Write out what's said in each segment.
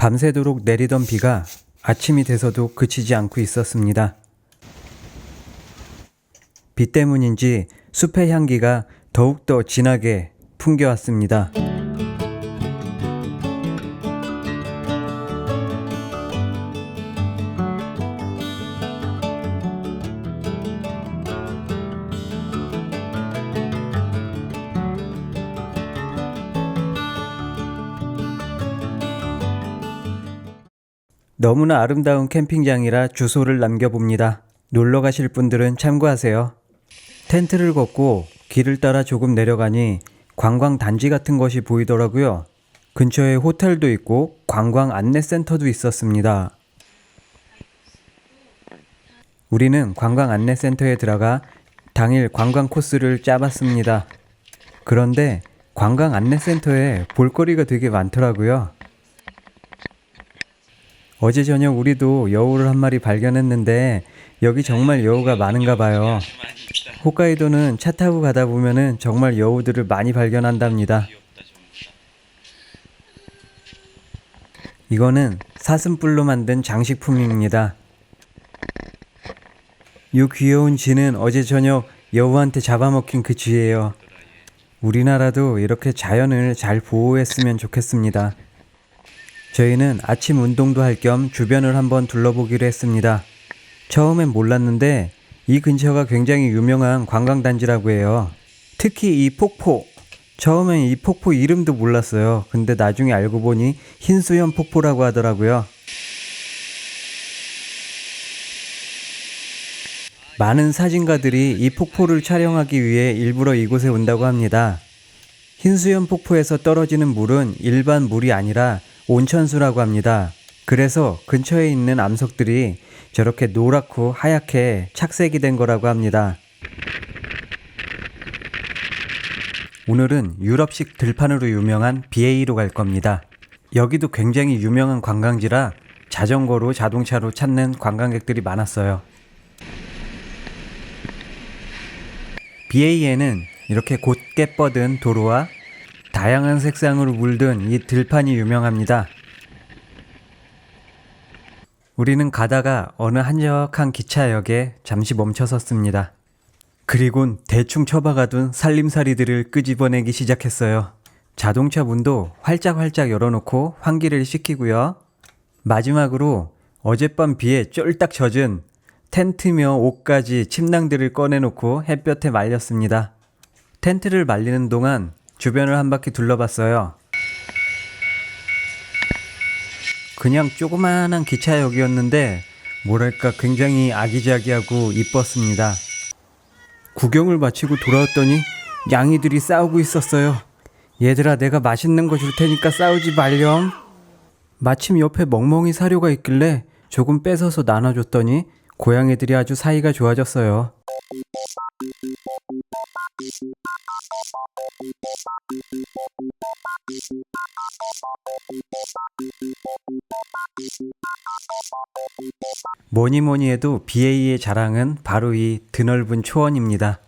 밤새도록 내리던 비가 아침이 돼서도 그치지 않고 있었습니다. 비 때문인지 숲의 향기가 더욱더 진하게 풍겨왔습니다. 너무나 아름다운 캠핑장이라 주소를 남겨봅니다. 놀러 가실 분들은 참고하세요. 텐트를 걷고 길을 따라 조금 내려가니 관광 단지 같은 것이 보이더라고요. 근처에 호텔도 있고 관광 안내센터도 있었습니다. 우리는 관광 안내센터에 들어가 당일 관광 코스를 짜봤습니다. 그런데 관광 안내센터에 볼거리가 되게 많더라고요. 어제 저녁 우리도 여우를 한 마리 발견했는데 여기 정말 여우가 많은가 봐요. 홋카이도는 차 타고 가다 보면은 정말 여우들을 많이 발견한답니다. 이거는 사슴뿔로 만든 장식품입니다. 이 귀여운 쥐는 어제 저녁 여우한테 잡아먹힌 그 쥐예요. 우리나라도 이렇게 자연을 잘 보호했으면 좋겠습니다. 저희는 아침 운동도 할 겸 주변을 한번 둘러보기로 했습니다. 처음엔 몰랐는데 이 근처가 굉장히 유명한 관광단지라고 해요. 특히 이 폭포. 처음엔 이 폭포 이름도 몰랐어요. 근데 나중에 알고 보니 흰수염 폭포라고 하더라고요. 많은 사진가들이 이 폭포를 촬영하기 위해 일부러 이곳에 온다고 합니다. 흰수염 폭포에서 떨어지는 물은 일반 물이 아니라 온천수라고 합니다. 그래서 근처에 있는 암석들이 저렇게 노랗고 하얗게 착색이 된 거라고 합니다. 오늘은 유럽식 들판으로 유명한 비에이로 갈 겁니다. 여기도 굉장히 유명한 관광지라 자전거로 자동차로 찾는 관광객들이 많았어요. 비에이에는 이렇게 곧게 뻗은 도로와 다양한 색상으로 물든 이 들판이 유명합니다. 우리는 가다가 어느 한적한 기차역에 잠시 멈춰섰습니다. 그리곤 대충 처박아둔 살림살이들을 끄집어내기 시작했어요. 자동차 문도 활짝활짝 열어놓고 환기를 시키고요. 마지막으로 어젯밤 비에 쫄딱 젖은 텐트며 옷까지 침낭들을 꺼내놓고 햇볕에 말렸습니다. 텐트를 말리는 동안 주변을 한 바퀴 둘러봤어요. 그냥 조그마한 기차역이었는데 뭐랄까 굉장히 아기자기하고 이뻤습니다. 구경을 마치고 돌아왔더니 양이들이 싸우고 있었어요. 얘들아, 내가 맛있는 거 줄 테니까 싸우지 말렴. 마침 옆에 멍멍이 사료가 있길래 조금 뺏어서 나눠줬더니 고양이들이 아주 사이가 좋아졌어요. 뭐니 해도 BA의 자랑은 바로 이 드넓은 초원입니다.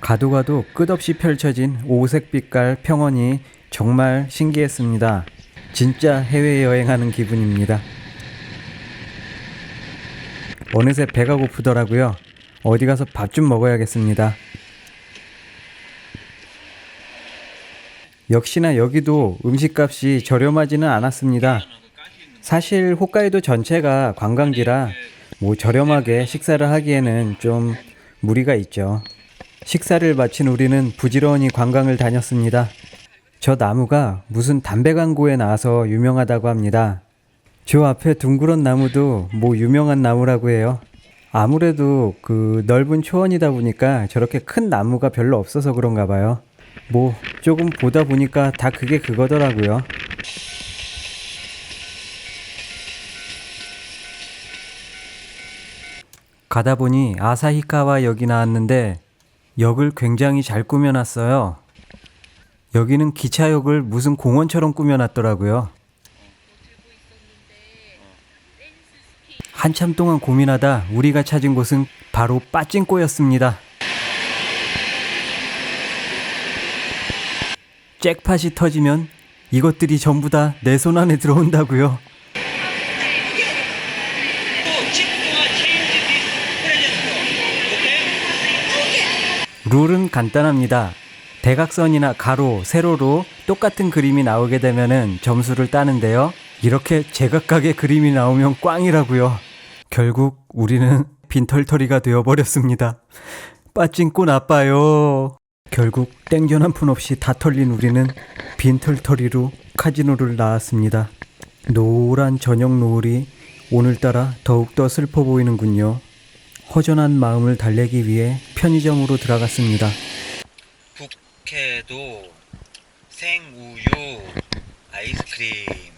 가도 가도 끝없이 펼쳐진 오색빛깔 평원이 정말 신기했습니다. 진짜 해외여행하는 기분입니다. 어느새 배가 고프더라고요. 어디 가서 밥 좀 먹어야겠습니다. 역시나 여기도 음식값이 저렴하지는 않았습니다. 사실 홋카이도 전체가 관광지라 저렴하게 식사를 하기에는 좀 무리가 있죠. 식사를 마친 우리는 부지런히 관광을 다녔습니다. 저 나무가 무슨 담배 광고에 나와서 유명하다고 합니다. 저 앞에 둥그런 나무도 유명한 나무라고 해요. 아무래도 그 넓은 초원이다 보니까 저렇게 큰 나무가 별로 없어서 그런가 봐요. 조금 보다 보니까 다 그게 그거더라고요. 가다 보니 아사히카와 역이 나왔는데 역을 굉장히 잘 꾸며놨어요. 여기는 기차역을 무슨 공원처럼 꾸며놨더라고요. 한참 동안 고민하다 우리가 찾은 곳은 바로 빠찡꼬였습니다. 잭팟이 터지면 이것들이 전부 다 내 손 안에 들어온다고요. 룰은 간단합니다. 대각선이나 가로, 세로로 똑같은 그림이 나오게 되면은 점수를 따는데요. 이렇게 제각각의 그림이 나오면 꽝이라고요. 결국 우리는 빈털터리가 되어버렸습니다. 빠찡꼬 나빠요. 결국 땡전 한 푼 없이 다 털린 우리는 빈털터리로 카지노를 나왔습니다. 노란 저녁 노을이 오늘따라 더욱더 슬퍼 보이는군요. 허전한 마음을 달래기 위해 편의점으로 들어갔습니다. 북해도 생우유 아이스크림.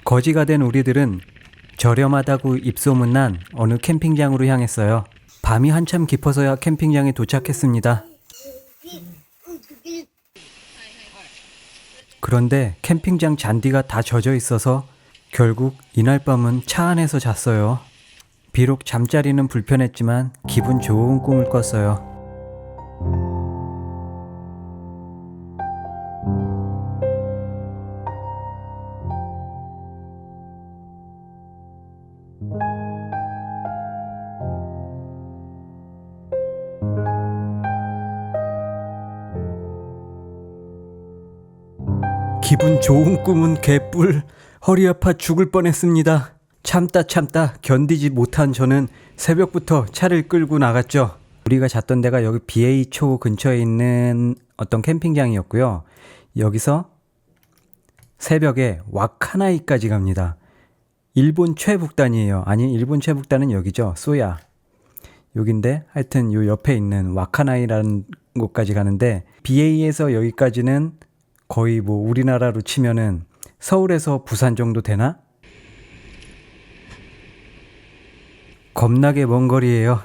거지가 된 우리들은 저렴하다고 입소문난 어느 캠핑장으로 향했어요. 밤이 한참 깊어서야 캠핑장에 도착했습니다. 그런데 캠핑장 잔디가 다 젖어 있어서 결국 이날 밤은 차 안에서 잤어요. 비록 잠자리는 불편했지만 기분 좋은 꿈을 꿨어요. 기분 좋은 꿈은 개뿔. 허리 아파 죽을 뻔했습니다. 참다 견디지 못한 저는 새벽부터 차를 끌고 나갔죠. 우리가 잤던 데가 여기 BA초 근처에 있는 어떤 캠핑장이었고요. 여기서 새벽에 와카나이까지 갑니다. 일본 최북단이에요. 아니, 일본 최북단은 여기죠. 소야. 여긴데 하여튼 요 옆에 있는 와카나이라는 곳까지 가는데 BA에서 여기까지는 거의 뭐 우리나라로 치면은 서울에서 부산 정도 되나? 겁나게 먼 거리예요.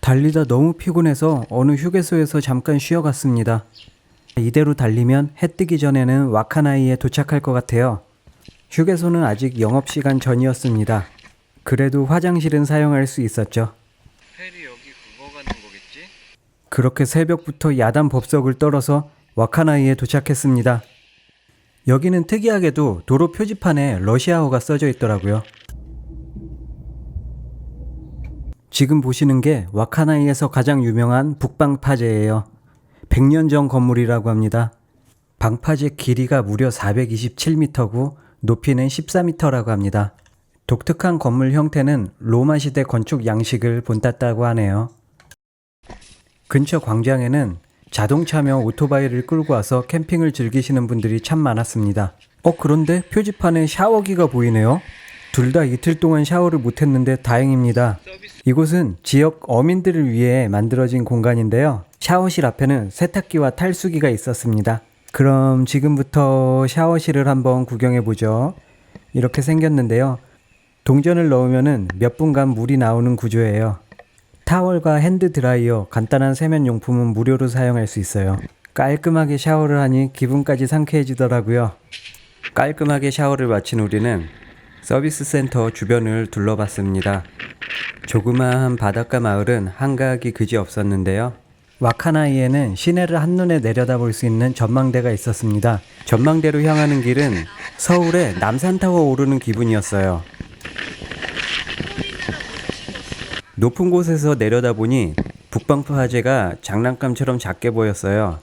달리다 너무 피곤해서 어느 휴게소에서 잠깐 쉬어갔습니다. 이대로 달리면 해 뜨기 전에는 와카나이에 도착할 것 같아요. 휴게소는 아직 영업시간 전이었습니다. 그래도 화장실은 사용할 수 있었죠. 페리 여기 그거 가는 거겠지? 그렇게 새벽부터 야단 법석을 떨어서 와카나이에 도착했습니다. 여기는 특이하게도 도로 표지판에 러시아어가 써져 있더라고요. 지금 보시는 게 와카나이에서 가장 유명한 북방파제예요. 100년 전 건물이라고 합니다. 방파제 길이가 무려 427m고 높이는 14m라고 합니다. 독특한 건물 형태는 로마 시대 건축 양식을 본땄다고 하네요. 근처 광장에는 자동차며 오토바이를 끌고 와서 캠핑을 즐기시는 분들이 참 많았습니다. 그런데 표지판에 샤워기가 보이네요. 둘 다 이틀 동안 샤워를 못했는데 다행입니다. 이곳은 지역 어민들을 위해 만들어진 공간인데요. 샤워실 앞에는 세탁기와 탈수기가 있었습니다. 그럼 지금부터 샤워실을 한번 구경해보죠. 이렇게 생겼는데요. 동전을 넣으면 몇 분간 물이 나오는 구조예요. 타월과 핸드드라이어, 간단한 세면용품은 무료로 사용할 수 있어요. 깔끔하게 샤워를 하니 기분까지 상쾌해지더라고요. 깔끔하게 샤워를 마친 우리는 서비스 센터 주변을 둘러봤습니다. 조그마한 바닷가 마을은 한가하기 그지 없었는데요. 와카나이에는 시내를 한눈에 내려다볼 수 있는 전망대가 있었습니다. 전망대로 향하는 길은 서울의 남산타워 오르는 기분이었어요. 높은 곳에서 내려다보니 북방파제가 장난감처럼 작게 보였어요.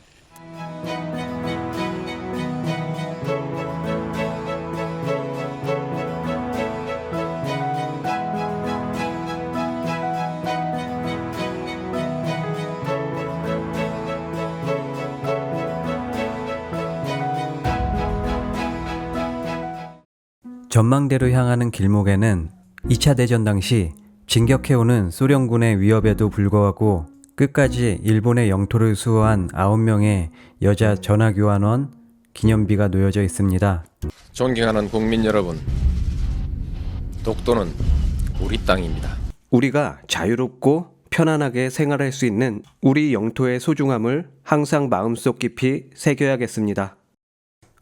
전망대로 향하는 길목에는 2차 대전 당시 진격해오는 소련군의 위협에도 불구하고 끝까지 일본의 영토를 수호한 9명의 여자 전화교환원 기념비가 놓여져 있습니다. 존경하는 국민 여러분, 독도는 우리 땅입니다. 우리가 자유롭고 편안하게 생활할 수 있는 우리 영토의 소중함을 항상 마음속 깊이 새겨야겠습니다.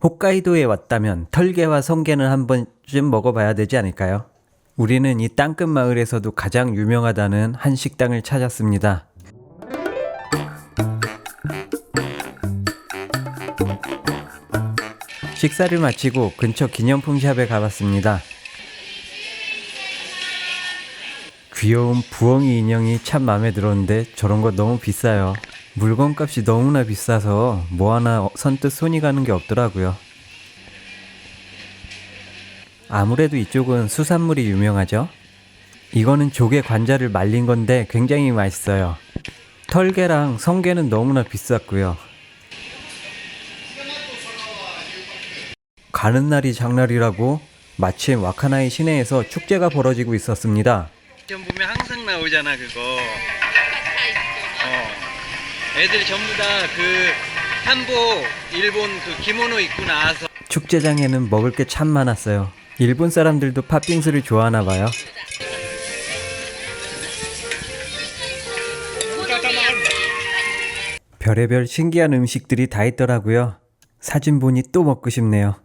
홋카이도에 왔다면 털개와 성게는 한 번쯤 먹어봐야 되지 않을까요? 우리는 이 땅끝 마을에서도 가장 유명하다는 한 식당을 찾았습니다. 식사를 마치고 근처 기념품 샵에 가봤습니다. 귀여운 부엉이 인형이 참 마음에 들었는데 저런 거 너무 비싸요. 물건값이 너무나 비싸서 뭐 하나 선뜻 손이 가는 게 없더라고요. 아무래도 이쪽은 수산물이 유명하죠. 이거는 조개 관자를 말린 건데 굉장히 맛있어요. 털개랑 성게는 너무나 비쌌고요. 가는 날이 장날이라고 마침 와카나이 시내에서 축제가 벌어지고 있었습니다. 시험 보면 항상 나오잖아 그거. 애들이 전부 다 그 한복 일본 그 기모노 입고 나와서 축제장에는 먹을 게 참 많았어요. 일본 사람들도 팥빙수를 좋아하나 봐요. 별의별 신기한 음식들이 다 있더라고요. 사진 보니 또 먹고 싶네요.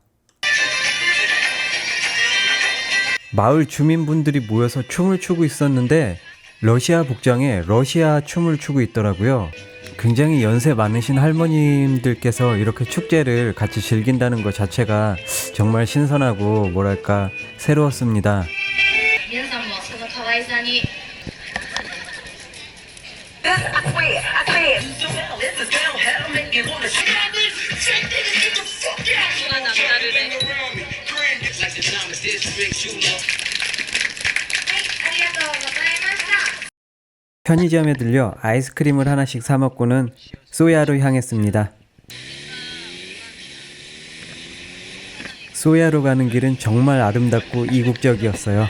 마을 주민분들이 모여서 춤을 추고 있었는데 러시아 복장에 러시아 춤을 추고 있더라고요. 굉장히 연세 많으신 할머님들께서 이렇게 축제를 같이 즐긴다는 것 자체가 정말 신선하고 뭐랄까 새로웠습니다. 皆さんもその可愛さに 편의점에 들려 아이스크림을 하나씩 사 먹고는 소야로 향했습니다. 소야로 가는 길은 정말 아름답고 이국적이었어요.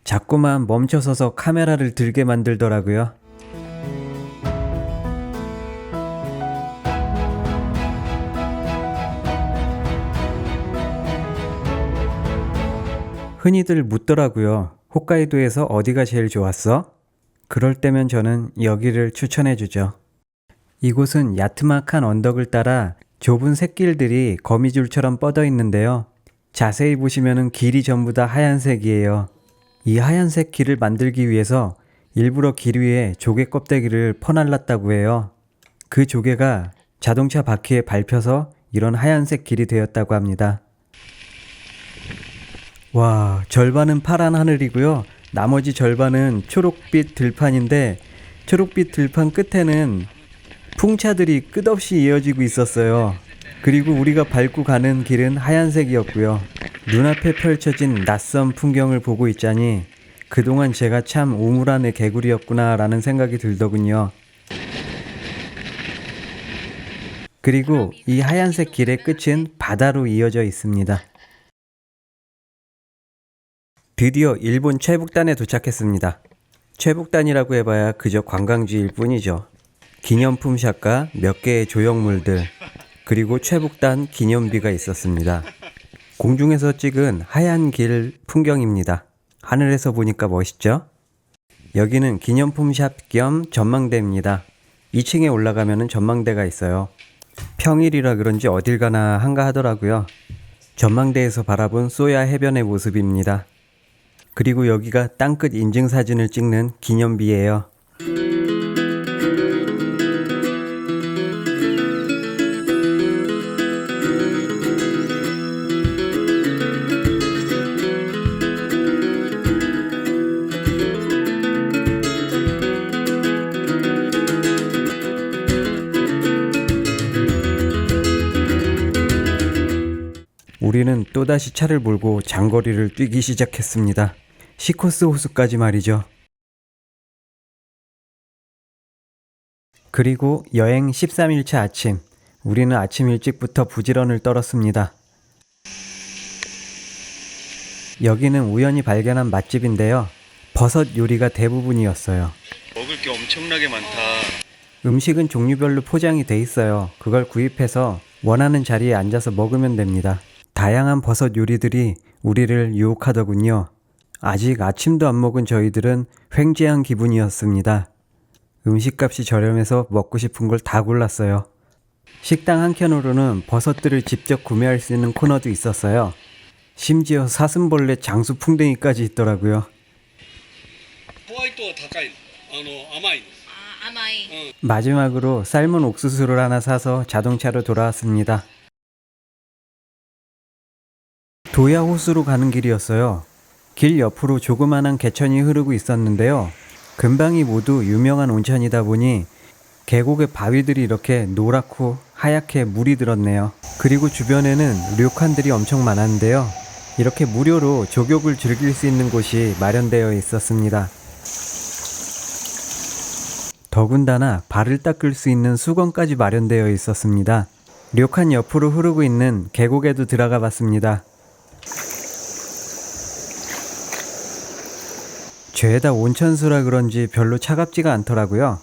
자꾸만 멈춰서서 카메라를 들게 만들더라고요. 흔히들 묻더라고요. 홋카이도에서 어디가 제일 좋았어? 그럴 때면 저는 여기를 추천해주죠. 이곳은 야트막한 언덕을 따라 좁은 샛길들이 거미줄처럼 뻗어 있는데요. 자세히 보시면 길이 전부 다 하얀색이에요. 이 하얀색 길을 만들기 위해서 일부러 길 위에 조개 껍데기를 퍼날랐다고 해요. 그 조개가 자동차 바퀴에 밟혀서 이런 하얀색 길이 되었다고 합니다. 와, 절반은 파란 하늘이고요. 나머지 절반은 초록빛 들판인데 초록빛 들판 끝에는 풍차들이 끝없이 이어지고 있었어요. 그리고 우리가 밟고 가는 길은 하얀색이었고요. 눈앞에 펼쳐진 낯선 풍경을 보고 있자니 그동안 제가 참 우물안의 개구리였구나 라는 생각이 들더군요. 그리고 이 하얀색 길의 끝은 바다로 이어져 있습니다. 드디어 일본 최북단에 도착했습니다. 최북단이라고 해봐야 그저 관광지일 뿐이죠. 기념품 샵과 몇 개의 조형물들, 그리고 최북단 기념비가 있었습니다. 공중에서 찍은 하얀 길 풍경입니다. 하늘에서 보니까 멋있죠? 여기는 기념품 샵 겸 전망대입니다. 2층에 올라가면 전망대가 있어요. 평일이라 그런지 어딜 가나 한가하더라고요. 전망대에서 바라본 소야 해변의 모습입니다. 그리고 여기가 땅끝 인증사진을 찍는 기념비예요. 우리는 또다시 차를 몰고 장거리를 뛰기 시작했습니다. 시코스 호수까지 말이죠. 그리고 여행 13일차 아침, 우리는 아침 일찍부터 부지런을 떨었습니다. 여기는 우연히 발견한 맛집인데요. 버섯 요리가 대부분이었어요. 먹을 게 엄청나게 많다. 음식은 종류별로 포장이 돼 있어요. 그걸 구입해서 원하는 자리에 앉아서 먹으면 됩니다. 다양한 버섯 요리들이 우리를 유혹하더군요. 아직 아침도 안 먹은 저희들은 횡재한 기분이었습니다. 음식값이 저렴해서 먹고 싶은 걸 다 골랐어요. 식당 한켠으로는 버섯들을 직접 구매할 수 있는 코너도 있었어요. 심지어 사슴벌레 장수풍뎅이까지 있더라고요. ホワイトは高いの甘いのあ甘い 마지막으로 삶은 옥수수를 하나 사서 자동차로 돌아왔습니다. 도야 호수로 가는 길이었어요. 길 옆으로 조그만한 개천이 흐르고 있었는데요. 근방이 모두 유명한 온천이다 보니 계곡의 바위들이 이렇게 노랗고 하얗게 물이 들었네요. 그리고 주변에는 료칸들이 엄청 많았는데요. 이렇게 무료로 족욕을 즐길 수 있는 곳이 마련되어 있었습니다. 더군다나 발을 닦을 수 있는 수건까지 마련되어 있었습니다. 료칸 옆으로 흐르고 있는 계곡에도 들어가 봤습니다. 죄다 온천수라 그런지 별로 차갑지가 않더라고요.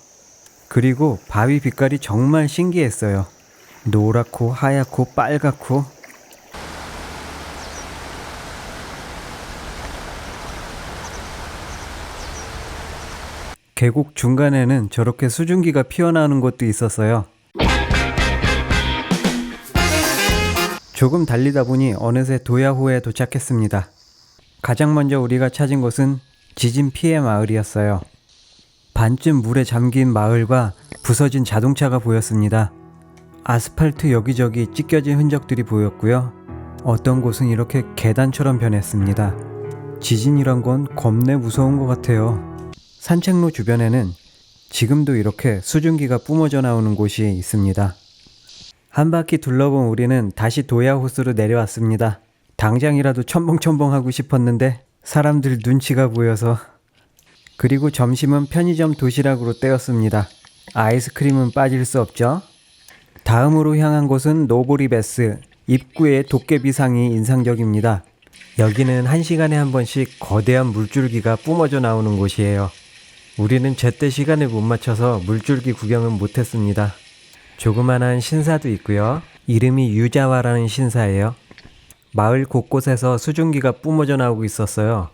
그리고 바위 빛깔이 정말 신기했어요. 노랗고 하얗고 빨갛고. 계곡 중간에는 저렇게 수증기가 피어나오는 곳도 있었어요. 조금 달리다 보니 어느새 도야호에 도착했습니다. 가장 먼저 우리가 찾은 곳은 지진 피해 마을이었어요. 반쯤 물에 잠긴 마을과 부서진 자동차가 보였습니다. 아스팔트 여기저기 찢겨진 흔적들이 보였고요. 어떤 곳은 이렇게 계단처럼 변했습니다. 지진이란 건 겁내 무서운 것 같아요. 산책로 주변에는 지금도 이렇게 수증기가 뿜어져 나오는 곳이 있습니다. 한 바퀴 둘러본 우리는 다시 도야호수로 내려왔습니다. 당장이라도 첨벙첨벙하고 싶었는데 사람들 눈치가 보여서. 그리고 점심은 편의점 도시락으로 때웠습니다. 아이스크림은 빠질 수 없죠. 다음으로 향한 곳은 노보리베스, 입구의 도깨비상이 인상적입니다. 여기는 1시간에 한 번씩 거대한 물줄기가 뿜어져 나오는 곳이에요. 우리는 제때 시간을 못 맞춰서 물줄기 구경은 못했습니다. 조그만한 신사도 있고요. 이름이 유자와라는 신사예요. 마을 곳곳에서 수증기가 뿜어져 나오고 있었어요.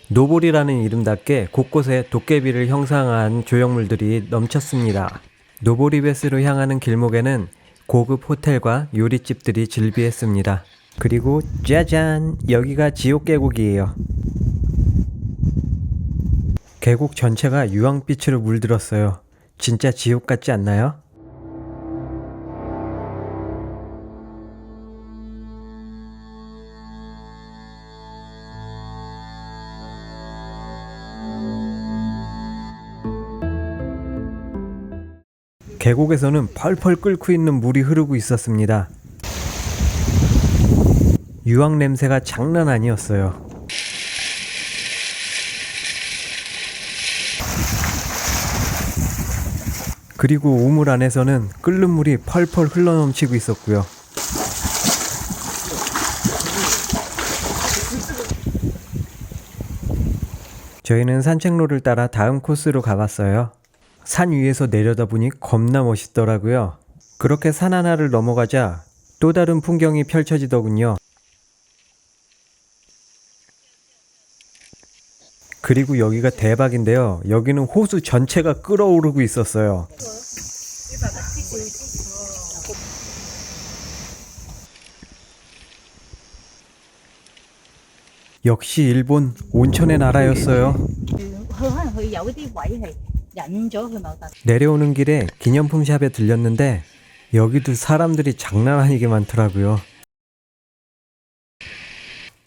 노보리라는 이름답게 곳곳에 도깨비를 형상한 조형물들이 넘쳤습니다. 노보리베스로 향하는 길목에는 고급 호텔과 요리집들이 즐비했습니다. 그리고 짜잔! 여기가 지옥계곡이에요. 계곡 전체가 유황빛으로 물들었어요. 진짜 지옥 같지 않나요? 계곡에서는 펄펄 끓고 있는 물이 흐르고 있었습니다. 유황 냄새가 장난 아니었어요. 그리고 우물 안에서는 끓는 물이 펄펄 흘러넘치고 있었고요. 저희는 산책로를 따라 다음 코스로 가봤어요. 산 위에서 내려다보니 겁나 멋있더라고요. 그렇게 산 하나를 넘어가자 또 다른 풍경이 펼쳐지더군요. 그리고 여기가 대박인데요. 여기는 호수 전체가 끓어오르고 있었어요. 역시 일본 온천의 나라였어요. 내려오는 길에 기념품 샵에 들렸는데 여기도 사람들이 장난 아니게 많더라고요.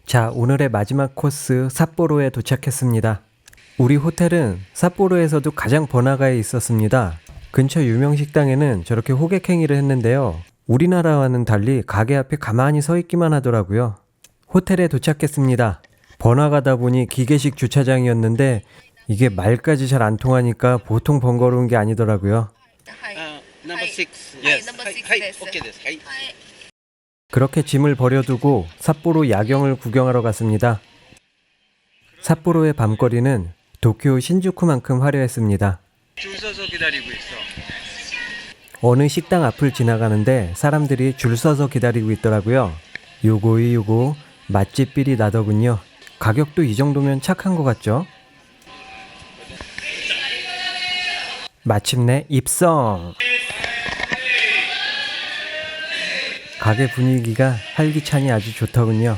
자, 오늘의 마지막 코스 삿포로에 도착했습니다. 우리 호텔은 삿포로에서도 가장 번화가에 있었습니다. 근처 유명 식당에는 저렇게 호객행위를 했는데요. 우리나라와는 달리 가게 앞에 가만히 서 있기만 하더라고요. 호텔에 도착했습니다. 번화가다 보니 기계식 주차장이었는데 이게 말까지 잘 안 통하니까 보통 번거로운 게 아니더라고요. ナンバー6 はいナンバー6はいです OK ですはい 그렇게 짐을 버려두고 삿포로 야경을 구경하러 갔습니다. 삿포로의 밤거리는 도쿄 신주쿠만큼 화려했습니다. 줄 서서 기다리고 있어. 어느 식당 앞을 지나가는데 사람들이 줄 서서 기다리고 있더라고요. 요거 맛집 빌이 나더군요. 가격도 이 정도면 착한 것 같죠? 마침내 입성. 가게 분위기가 활기차니 아주 좋더군요.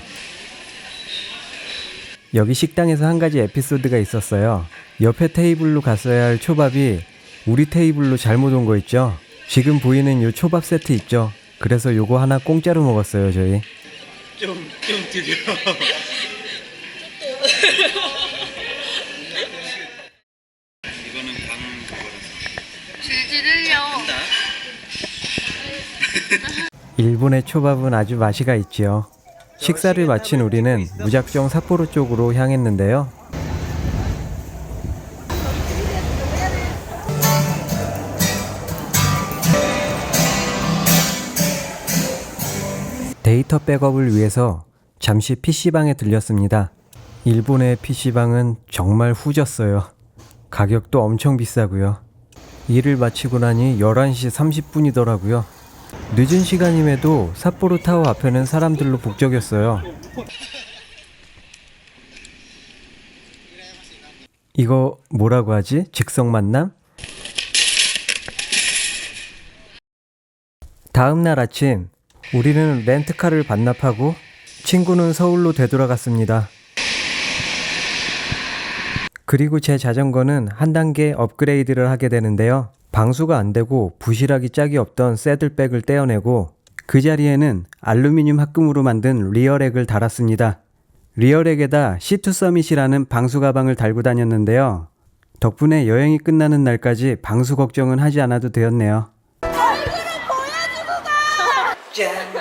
여기 식당에서 한 가지 에피소드가 있었어요. 옆에 테이블로 갔어야 할 초밥이 우리 테이블로 잘못 온 거 있죠. 지금 보이는 요 초밥 세트 있죠. 그래서 요거 하나 공짜로 먹었어요, 저희. 좀 드려. 이거는 방 그거라서. 질질 흘려. 일본의 초밥은 아주 맛이가 있지요. 식사를 마친 우리는 무작정 삿포로 쪽으로 향했는데요. 데이터 백업을 위해서 잠시 PC방에 들렸습니다. 일본의 PC방은 정말 후졌어요. 가격도 엄청 비싸고요. 일을 마치고 나니 11시 30분이더라고요. 늦은 시간임에도 삿포로 타워 앞에는 사람들로 북적였어요. 이거 뭐라고 하지? 즉석 만남? 다음 날 아침 우리는 렌트카를 반납하고 친구는 서울로 되돌아갔습니다. 그리고 제 자전거는 한 단계 업그레이드를 하게 되는데요. 방수가 안 되고 부실하기 짝이 없던 새들백을 떼어내고 그 자리에는 알루미늄 합금으로 만든 리어렉을 달았습니다. 리어렉에다 C2 서밋이라는 방수 가방을 달고 다녔는데요. 덕분에 여행이 끝나는 날까지 방수 걱정은 하지 않아도 되었네요. 짠!